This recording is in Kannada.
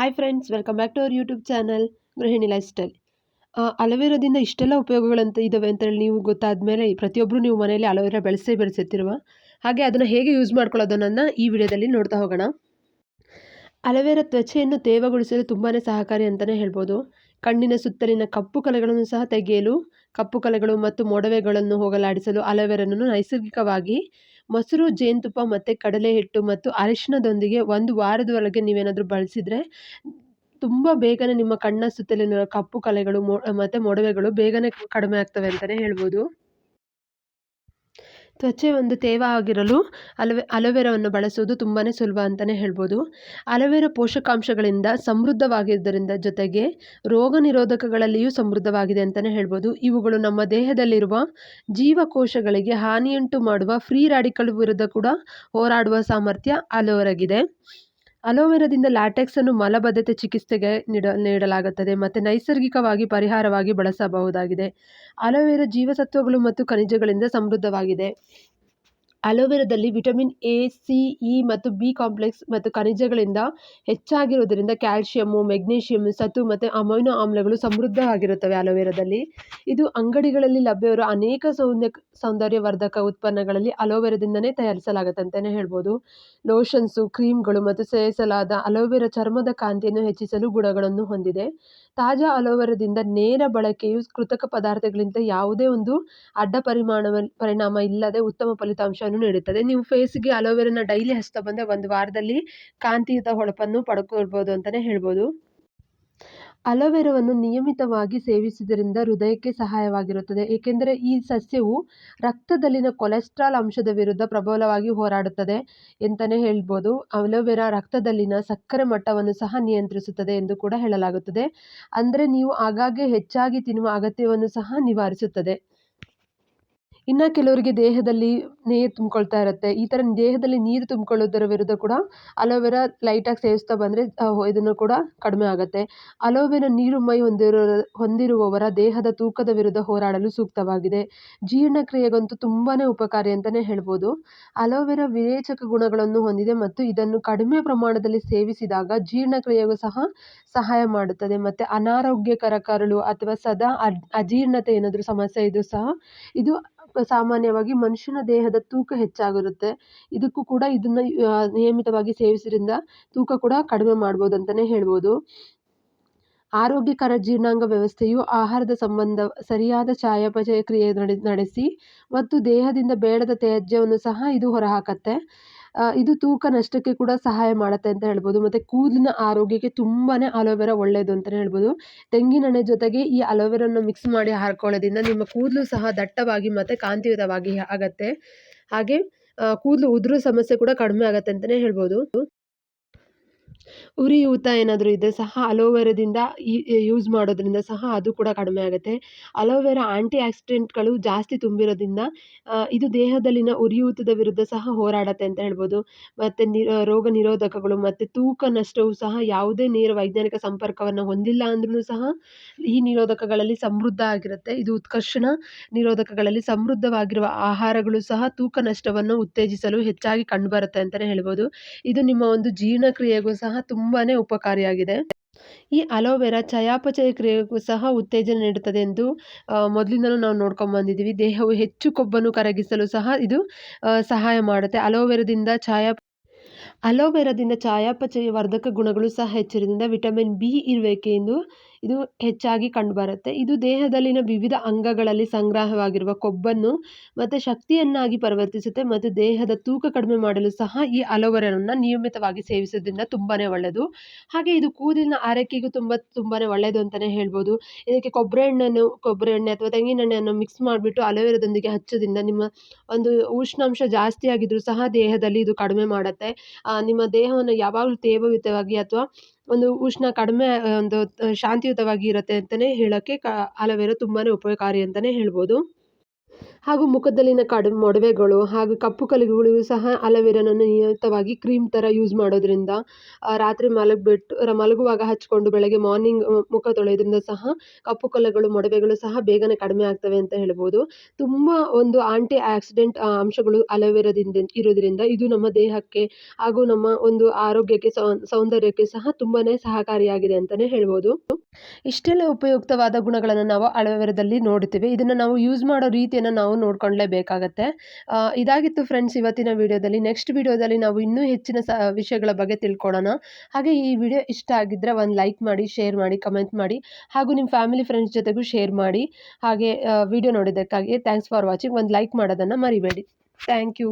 Hi friends, welcome back to our YouTube channel Gruhini lifestyle. ಅಲೋವೆರಾದಿಂದ ಇಷ್ಟೆಲ್ಲ ಉಪಯೋಗಗಳಂತ ಇದ್ದಾವೆ ಅಂತೇಳಿ ನೀವು ಗೊತ್ತಾದ ಮೇಲೆ ಪ್ರತಿಯೊಬ್ಬರು ನೀವು ಮನೆಯಲ್ಲಿ ಅಲೋವೆರಾ ಬೆಳೆಸಿರ್ತಿರುವ ಹಾಗೆ ಅದನ್ನು ಹೇಗೆ ಯೂಸ್ ಮಾಡ್ಕೊಳ್ಳೋದನ್ನು ಈ ವಿಡಿಯೋದಲ್ಲಿ ನೋಡ್ತಾ ಹೋಗೋಣ. ಅಲೋವೆರಾ ತ್ವಚೆಯನ್ನು ತೇವಗೊಳಿಸಲು ತುಂಬಾ ಸಹಕಾರಿ ಅಂತಲೇ ಹೇಳ್ಬೋದು. ಕಣ್ಣಿನ ಸುತ್ತಲಿನ ಕಪ್ಪು ಕಲೆಗಳನ್ನು ಸಹ ತೆಗೆಯಲು, ಕಪ್ಪು ಕಲೆಗಳು ಮತ್ತು ಮೊಡವೆಗಳನ್ನು ಹೋಗಲಾಡಿಸಲು ಅಲೋವೆರಾನನ್ನು ನೈಸರ್ಗಿಕವಾಗಿ ಮೊಸರು, ಜೇನುತುಪ್ಪ ಮತ್ತು ಕಡಲೆ ಹಿಟ್ಟು ಮತ್ತು ಅರಿಶಿಣದೊಂದಿಗೆ 1 ವಾರದವರೆಗೆ ನೀವೇನಾದರೂ ಬಳಸಿದರೆ ತುಂಬ ಬೇಗನೆ ನಿಮ್ಮ ಕಣ್ಣ ಸುತ್ತಲಿನ ಕಪ್ಪು ಕಲೆಗಳು ಮತ್ತು ಮೊಡವೆಗಳು ಬೇಗನೆ ಕಡಿಮೆ ಆಗ್ತವೆ ಅಂತಲೇ ಹೇಳ್ಬೋದು. ತ್ವಚೆ ಒಂದು ತೇವ ಆಗಿರಲು ಅಲೋವೆರಾವನ್ನು ಬಳಸುವುದು ತುಂಬಾ ಸುಲಭ ಅಂತಲೇ ಹೇಳ್ಬೋದು. ಅಲೋವೆರಾ ಪೋಷಕಾಂಶಗಳಿಂದ ಸಮೃದ್ಧವಾಗಿದ್ದರಿಂದ ಜೊತೆಗೆ ರೋಗ ನಿರೋಧಕಗಳಲ್ಲಿಯೂ ಸಮೃದ್ಧವಾಗಿದೆ ಅಂತಲೇ ಹೇಳ್ಬೋದು. ಇವುಗಳು ನಮ್ಮ ದೇಹದಲ್ಲಿರುವ ಜೀವಕೋಶಗಳಿಗೆ ಹಾನಿಯುಂಟು ಮಾಡುವ ಫ್ರೀ ರ್ಯಾಡಿಕಲ್ ವಿರುದ್ಧ ಕೂಡ ಹೋರಾಡುವ ಸಾಮರ್ಥ್ಯ ಅಲೋವೆರಾಗಿದೆ. ಅಲೋವೆರಾದಿಂದ ಲ್ಯಾಟೆಕ್ಸನ್ನು ಮಲಬದ್ಧತೆ ಚಿಕಿತ್ಸೆಗೆ ನೀಡಲಾಗುತ್ತದೆ ಮತ್ತು ನೈಸರ್ಗಿಕವಾಗಿ ಪರಿಹಾರವಾಗಿ ಬಳಸಬಹುದಾಗಿದೆ. ಅಲೋವೆರಾ ಜೀವಸತ್ವಗಳು ಮತ್ತು ಖನಿಜಗಳಿಂದ ಸಮೃದ್ಧವಾಗಿದೆ. ಅಲೋವೆರಾದಲ್ಲಿ ವಿಟಮಿನ್ ಎ, ಸಿ, ಇ ಮತ್ತು ಬಿ ಕಾಂಪ್ಲೆಕ್ಸ್ ಮತ್ತು ಖನಿಜಗಳಿಂದ ಹೆಚ್ಚಾಗಿರುವುದರಿಂದ ಕ್ಯಾಲ್ಸಿಯಂ, ಮೆಗ್ನೀಷಿಯಂ, ಸತು ಮತ್ತು ಅಮೈನೋ ಆಮ್ಲಗಳು ಸಮೃದ್ಧವಾಗಿರುತ್ತವೆ ಅಲೋವೆರಾದಲ್ಲಿ. ಇದು ಅಂಗಡಿಗಳಲ್ಲಿ ಲಭ್ಯವಿರುವ ಅನೇಕ ಸೌಂದರ್ಯವರ್ಧಕ ಉತ್ಪನ್ನಗಳಲ್ಲಿ ಅಲೋವೆರಾದಿಂದನೇ ತಯಾರಿಸಲಾಗುತ್ತೆ ಅಂತಲೇ ಹೇಳ್ಬೋದು. ಲೋಷನ್ಸು, ಕ್ರೀಮ್ಗಳು ಮತ್ತು ಸೇರಿಸಲಾದ ಅಲೋವೆರಾ ಚರ್ಮದ ಕಾಂತಿಯನ್ನು ಹೆಚ್ಚಿಸಲು ಗುಣಗಳನ್ನು ಹೊಂದಿದೆ. ತಾಜಾ ಅಲೋವೆರಾದಿಂದ ನೇರ ಬಳಕೆಯು ಕೃತಕ ಪದಾರ್ಥಗಳಿಂದ ಯಾವುದೇ ಒಂದು ಅಡ್ಡ ಪರಿಣಾಮ ಇಲ್ಲದೆ ಉತ್ತಮ ಫಲಿತಾಂಶವನ್ನು ನೀಡುತ್ತದೆ. ನೀವು ಫೇಸ್ಗೆ ಅಲೋವೆರಾನ ಡೈಲಿ ಹಚ್ತಾ ಬಂದರೆ 1 ವಾರದಲ್ಲಿ ಕಾಂತಿಯುತ ಹೊಳಪನ್ನು ಪಡ್ಕೊಳ್ಬೋದು ಅಂತಲೇ ಹೇಳ್ಬೋದು. ಅಲೋವೆರಾವನ್ನು ನಿಯಮಿತವಾಗಿ ಸೇವಿಸುವುದರಿಂದ ಹೃದಯಕ್ಕೆ ಸಹಾಯವಾಗಿರುತ್ತದೆ, ಏಕೆಂದರೆ ಈ ಸಸ್ಯವು ರಕ್ತದಲ್ಲಿನ ಕೊಲೆಸ್ಟ್ರಾಲ್ ಅಂಶದ ವಿರುದ್ಧ ಪ್ರಬಲವಾಗಿ ಹೋರಾಡುತ್ತದೆ ಅಂತಲೇ ಹೇಳ್ಬೋದು. ಅಲೋವೆರಾ ರಕ್ತದಲ್ಲಿನ ಸಕ್ಕರೆ ಮಟ್ಟವನ್ನು ಸಹ ನಿಯಂತ್ರಿಸುತ್ತದೆ ಎಂದು ಕೂಡ ಹೇಳಲಾಗುತ್ತದೆ. ಅಂದರೆ ನೀವು ಆಗಾಗ್ಗೆ ಹೆಚ್ಚಾಗಿ ತಿನ್ನುವ ಅಗತ್ಯವನ್ನು ಸಹ ನಿವಾರಿಸುತ್ತದೆ. ಇನ್ನು ಕೆಲವರಿಗೆ ದೇಹದಲ್ಲಿ ನೀರು ತುಂಬಿಕೊಳ್ತಾ ಇರುತ್ತೆ. ಈ ಥರ ದೇಹದಲ್ಲಿ ನೀರು ತುಂಬಿಕೊಳ್ಳೋದರ ವಿರುದ್ಧ ಕೂಡ ಅಲೋವೆರಾ ಲೈಟಾಗಿ ಸೇವಿಸ್ತಾ ಬಂದರೆ ಇದನ್ನು ಕೂಡ ಕಡಿಮೆ ಆಗುತ್ತೆ. ಅಲೋವೆರಾ ನೀರುಮೈ ಹೊಂದಿರುವವರ ದೇಹದ ತೂಕದ ವಿರುದ್ಧ ಹೋರಾಡಲು ಸೂಕ್ತವಾಗಿದೆ. ಜೀರ್ಣಕ್ರಿಯೆಗಂತೂ ತುಂಬಾ ಉಪಕಾರಿ ಅಂತಲೇ ಹೇಳ್ಬೋದು. ಅಲೋವೆರಾ ವಿರೇಚಕ ಗುಣಗಳನ್ನು ಹೊಂದಿದೆ ಮತ್ತು ಇದನ್ನು ಕಡಿಮೆ ಪ್ರಮಾಣದಲ್ಲಿ ಸೇವಿಸಿದಾಗ ಜೀರ್ಣಕ್ರಿಯೆಗೂ ಸಹ ಸಹಾಯ ಮಾಡುತ್ತದೆ. ಮತ್ತು ಅನಾರೋಗ್ಯಕರ ಕರಳು ಅಥವಾ ಸದಾ ಅಜೀರ್ಣತೆ ಏನಾದರೂ ಸಮಸ್ಯೆ ಇದ್ರೂ ಸಹ ಇದು ಸಾಮಾನ್ಯವಾಗಿ ಮನುಷ್ಯನ ದೇಹದ ತೂಕ ಹೆಚ್ಚಾಗಿರುತ್ತೆ. ಇದಕ್ಕೂ ಕೂಡ ಇದನ್ನು ನಿಯಮಿತವಾಗಿ ಸೇವಿಸೋದ್ರಿಂದ ತೂಕ ಕೂಡ ಕಡಿಮೆ ಮಾಡ್ಬೋದು ಅಂತಲೇ ಹೇಳ್ಬೋದು. ಆರೋಗ್ಯಕರ ಜೀರ್ಣಾಂಗ ವ್ಯವಸ್ಥೆಯು ಆಹಾರದ ಸಂಬಂಧ ಸರಿಯಾದ ಚಯಾಪಚಯ ಕ್ರಿಯೆ ನಡೆಸಿ ಮತ್ತು ದೇಹದಿಂದ ಬೇಡದ ತ್ಯಾಜ್ಯವನ್ನು ಸಹ ಇದು ಹೊರಹಾಕತ್ತೆ. ಇದು ತೂಕ ನಷ್ಟಕ್ಕೆ ಕೂಡ ಸಹಾಯ ಮಾಡುತ್ತೆ ಅಂತ ಹೇಳ್ಬೋದು. ಮತ್ತು ಕೂದಲಿನ ಆರೋಗ್ಯಕ್ಕೆ ತುಂಬಾ ಅಲೋವೆರಾ ಒಳ್ಳೆಯದು ಅಂತಲೇ ಹೇಳ್ಬೋದು. ತೆಂಗಿನೆಣ್ಣೆ ಜೊತೆಗೆ ಈ ಅಲೋವೆರಾನ ಮಿಕ್ಸ್ ಮಾಡಿ ಹಾಕೊಳ್ಳೋದ್ರಿಂದ ನಿಮ್ಮ ಕೂದಲು ಸಹ ದಟ್ಟವಾಗಿ ಮತ್ತು ಕಾಂತಿಯುತವಾಗಿ ಆಗುತ್ತೆ. ಹಾಗೆ ಕೂದಲು ಉದುರೋ ಸಮಸ್ಯೆ ಕೂಡ ಕಡಿಮೆ ಆಗುತ್ತೆ ಅಂತಲೇ ಹೇಳ್ಬೋದು. ಉರಿಯೂತ ಏನಾದರೂ ಇದ್ದರೆ ಸಹ ಅಲೋವೆರಾದಿಂದ ಯೂಸ್ ಮಾಡೋದ್ರಿಂದ ಸಹ ಅದು ಕೂಡ ಕಡಿಮೆ ಆಗುತ್ತೆ. ಅಲೋವೆರಾ ಆ್ಯಂಟಿ ಆಕ್ಸಿಡೆಂಟ್ಗಳು ಜಾಸ್ತಿ ತುಂಬಿರೋದ್ರಿಂದ ಇದು ದೇಹದಲ್ಲಿನ ಉರಿಯೂತದ ವಿರುದ್ಧ ಸಹ ಹೋರಾಡುತ್ತೆ ಅಂತ ಹೇಳ್ಬೋದು. ಮತ್ತು ರೋಗ ನಿರೋಧಕಗಳು ಮತ್ತು ತೂಕ ನಷ್ಟವು ಸಹ ಯಾವುದೇ ನೇರ ವೈಜ್ಞಾನಿಕ ಸಂಪರ್ಕವನ್ನು ಹೊಂದಿಲ್ಲ ಅಂದ್ರೂ ಸಹ ಈ ನಿರೋಧಕಗಳಲ್ಲಿ ಸಮೃದ್ಧ ಆಗಿರುತ್ತೆ. ಇದು ಉತ್ಕರ್ಷಣ ನಿರೋಧಕಗಳಲ್ಲಿ ಸಮೃದ್ಧವಾಗಿರುವ ಆಹಾರಗಳು ಸಹ ತೂಕ ನಷ್ಟವನ್ನು ಉತ್ತೇಜಿಸಲು ಹೆಚ್ಚಾಗಿ ಕಂಡುಬರುತ್ತೆ ಅಂತಲೇ ಹೇಳ್ಬೋದು. ಇದು ನಿಮ್ಮ ಒಂದು ಜೀರ್ಣಕ್ರಿಯೆಗೂ ಸಹ ತುಂಬಾ ಉಪಕಾರಿಯಾಗಿದೆ. ಈ ಅಲೋವೆರಾ ಚಯಾಪಚಯ ಕ್ರಿಯೆಗೂ ಸಹ ಉತ್ತೇಜನ ನೀಡುತ್ತದೆ ಎಂದು ಮೊದಲಿಂದಲೂ ನಾವು ನೋಡ್ಕೊಂಡು ಬಂದಿದ್ದೀವಿ. ದೇಹವು ಹೆಚ್ಚು ಕೊಬ್ಬನ್ನು ಕರಗಿಸಲು ಸಹ ಇದು ಸಹಾಯ ಮಾಡುತ್ತೆ. ಅಲೋವೆರಾದಿಂದ ಚಯಾಪಚಯ ವರ್ಧಕ ಗುಣಗಳು ಸಹ ಹೆಚ್ಚಿರೋದ್ರಿಂದ ವಿಟಮಿನ್ ಬಿ ಇರುವಿಕೆ ಎಂದು ಇದು ಹೆಚ್ಚಾಗಿ ಕಂಡುಬರುತ್ತೆ. ಇದು ದೇಹದಲ್ಲಿನ ವಿವಿಧ ಅಂಗಗಳಲ್ಲಿ ಸಂಗ್ರಹವಾಗಿರುವ ಕೊಬ್ಬನ್ನು ಮತ್ತು ಶಕ್ತಿಯನ್ನಾಗಿ ಪರಿವರ್ತಿಸುತ್ತೆ ಮತ್ತು ದೇಹದ ತೂಕ ಕಡಿಮೆ ಮಾಡಲು ಸಹ ಈ ಅಲೋವೆರಾವನ್ನು ನಿಯಮಿತವಾಗಿ ಸೇವಿಸೋದ್ರಿಂದ ತುಂಬಾ ಒಳ್ಳೆಯದು. ಹಾಗೆ ಇದು ಕೂದಲಿನ ಆರೈಕೆಗೂ ತುಂಬಾ ಒಳ್ಳೆಯದು ಅಂತಲೇ ಹೇಳ್ಬೋದು. ಇದಕ್ಕೆ ಕೊಬ್ಬರಿ ಎಣ್ಣೆ ಅಥವಾ ತೆಂಗಿನೆಣ್ಣೆಯನ್ನು ಮಿಕ್ಸ್ ಮಾಡಿಬಿಟ್ಟು ಅಲೋವೆರಾದೊಂದಿಗೆ ಹಚ್ಚೋದ್ರಿಂದ ನಿಮ್ಮ ಒಂದು ಉಷ್ಣಾಂಶ ಜಾಸ್ತಿ ಆಗಿದ್ರೂ ಸಹ ದೇಹದಲ್ಲಿ ಇದು ಕಡಿಮೆ ಮಾಡುತ್ತೆ. ನಿಮ್ಮ ದೇಹವನ್ನು ಯಾವಾಗಲೂ ತೇವಯುತವಾಗಿ ಅಥವಾ ಒಂದು ಉಷ್ಣ ಕಡಿಮೆ ಒಂದು ಶಾಂತಿಯುತವಾಗಿ ಇರುತ್ತೆ ಅಂತಲೇ ಹೇಳೋಕ್ಕೆ ಅಲೋವೆರಾ ತುಂಬಾ ಉಪಕಾರಿ ಅಂತಲೇ ಹೇಳ್ಬೋದು. ಹಾಗೂ ಮುಖದಲ್ಲಿನ ಮೊಡವೆಗಳು ಹಾಗೂ ಕಪ್ಪು ಕಲೆಗಳಿಗೂ ಸಹ ಅಲೋವೆರಾನನ್ನು ನಿಯಮಿತವಾಗಿ ಕ್ರೀಮ್ ಥರ ಯೂಸ್ ಮಾಡೋದ್ರಿಂದ ರಾತ್ರಿ ಮಲಗುವಾಗ ಹಚ್ಕೊಂಡು ಬೆಳಗ್ಗೆ ಮಾರ್ನಿಂಗ್ ಮುಖ ತೊಳೆಯೋದ್ರಿಂದ ಸಹ ಕಪ್ಪು ಕಲೆಗಳು ಮೊಡವೆಗಳು ಸಹ ಬೇಗನೆ ಕಡಿಮೆ ಆಗ್ತವೆ ಅಂತ ಹೇಳ್ಬೋದು. ತುಂಬ ಒಂದು ಆಂಟಿ ಆಕ್ಸಿಡೆಂಟ್ ಅಂಶಗಳು ಅಲೋವೆರಾದಿಂದ ಇರೋದ್ರಿಂದ ಇದು ನಮ್ಮ ದೇಹಕ್ಕೆ ಹಾಗೂ ನಮ್ಮ ಒಂದು ಆರೋಗ್ಯಕ್ಕೆ ಸೌಂದರ್ಯಕ್ಕೆ ಸಹ ತುಂಬಾ ಸಹಕಾರಿಯಾಗಿದೆ ಅಂತಲೇ ಹೇಳ್ಬೋದು. ಇಷ್ಟೆಲ್ಲ ಉಪಯುಕ್ತವಾದ ಗುಣಗಳನ್ನು ನಾವು ಅಲೋವೆರಾದಲ್ಲಿ ನೋಡ್ತೀವಿ. ಇದನ್ನು ನಾವು ಯೂಸ್ ಮಾಡೋ ರೀತಿಯನ್ನು ನಾವು ನೋಡ್ಕೊಳ್ಳೇಬೇಕಾಗತ್ತೆ. ಇದಾಗಿತ್ತು ಫ್ರೆಂಡ್ಸ್ ಇವತ್ತಿನ ವಿಡಿಯೋದಲ್ಲಿ. ನೆಕ್ಸ್ಟ್ ವಿಡಿಯೋದಲ್ಲಿ ನಾವು ಇನ್ನೂ ಹೆಚ್ಚಿನ ವಿಷಯಗಳ ಬಗ್ಗೆ ತಿಳ್ಕೊಳ್ಳೋಣ. ಹಾಗೆ ಈ ವಿಡಿಯೋ ಇಷ್ಟ ಆಗಿದ್ದರೆ ಒಂದು ಲೈಕ್ ಮಾಡಿ, ಶೇರ್ ಮಾಡಿ, ಕಮೆಂಟ್ ಮಾಡಿ ಹಾಗೂ ನಿಮ್ಮ ಫ್ಯಾಮಿಲಿ ಫ್ರೆಂಡ್ಸ್ ಜೊತೆಗೂ ಶೇರ್ ಮಾಡಿ. ಹಾಗೆ ವಿಡಿಯೋ ನೋಡಿದ್ದಕ್ಕಾಗಿ ಥ್ಯಾಂಕ್ಸ್ ಫಾರ್ ವಾಚಿಂಗ್. ಒಂದು ಲೈಕ್ ಮಾಡೋದನ್ನು ಮರಿಬೇಡಿ. Thank you.